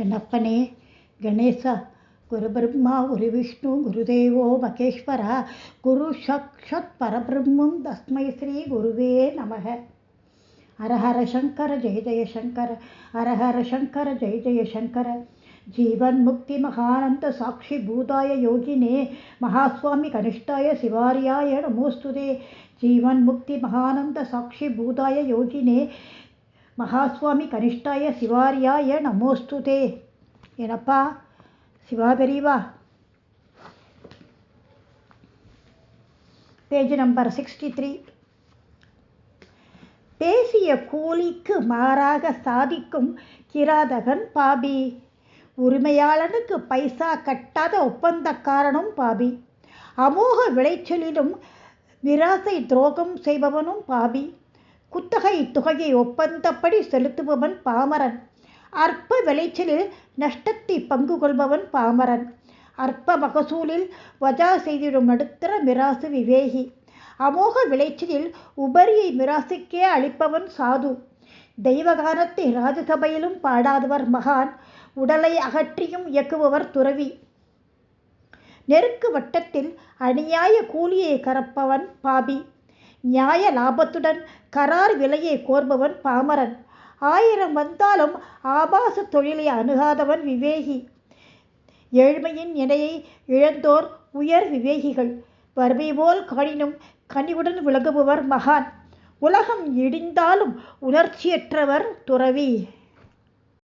என்னப்பனே கணேசா, குரு பிரம்மா குரு விஷ்ணு குருதேவோ மகேஸ்வரா, குரு சாக்ஷாத் பரபிரம்மம் தஸ்மை ஸ்ரீ குருவே நமக. ஹரஹர சங்கர ஜெய ஜெய சங்கர, ஹரஹர சங்கர ஜெய ஜெய சங்கர. ஜீவன் முக்தி மகானந்த சாட்சி பூதாய யோகினே மகாஸ்வாமி கனிஷ்டாய சிவாரியாய நமோஸ்துதே. ஜீவன் முக்தி மகானந்த சாட்சி பூதாய யோகினே மகாஸ்வாமி கனிஷ்டாய சிவாரியாய நமோஸ்துதே. எனப்பா சிவா பெரியவா, பேஜ் நம்பர் 63. பேசிய கூலிக்கு மாறாக சாதிக்கும் கிராதகன் பாபி. உரிமையாளனுக்கு பைசா கட்டாத ஒப்பந்தக்காரனும் பாபி. அமோக விளைச்சலிலும் விராசை துரோகம் செய்பவனும் பாபி. குத்தகை தொகையை ஒப்பந்தப்படி செலுத்துபவன் பாமரன். அற்ப விளைச்சலில் நஷ்டத்தை பங்கு கொள்பவன் பாமரன். அற்ப மகசூலில் வஜா செய்திடும் நடுத்தர மிராசு விவேகி. அமோக விளைச்சலில் உபரியை மிராசுக்கே அளிப்பவன் சாது. தெய்வகானத்தை ராஜசபையிலும் பாடாதவர் மகான். உடலை அகற்றியும் இயக்குபவர் துறவி. நெருக்கு வட்டத்தில் அநியாய கூலியை கறப்பவன் பாபி. நியாய லாபத்துடன் கரார் விலையை கோர்பவன் பாமரன். 1000 வந்தாலும் ஆபாச தொழிலை அணுகாதவன் விவேகி. ஏழ்மையின் இணையை இழந்தோர் உயர் விவேகிகள். வறுமை போல் காணினும் கனிவுடன் விளங்குபவர் மகான். உலகம் இடிந்தாலும் உணர்ச்சியற்றவர் துறவி.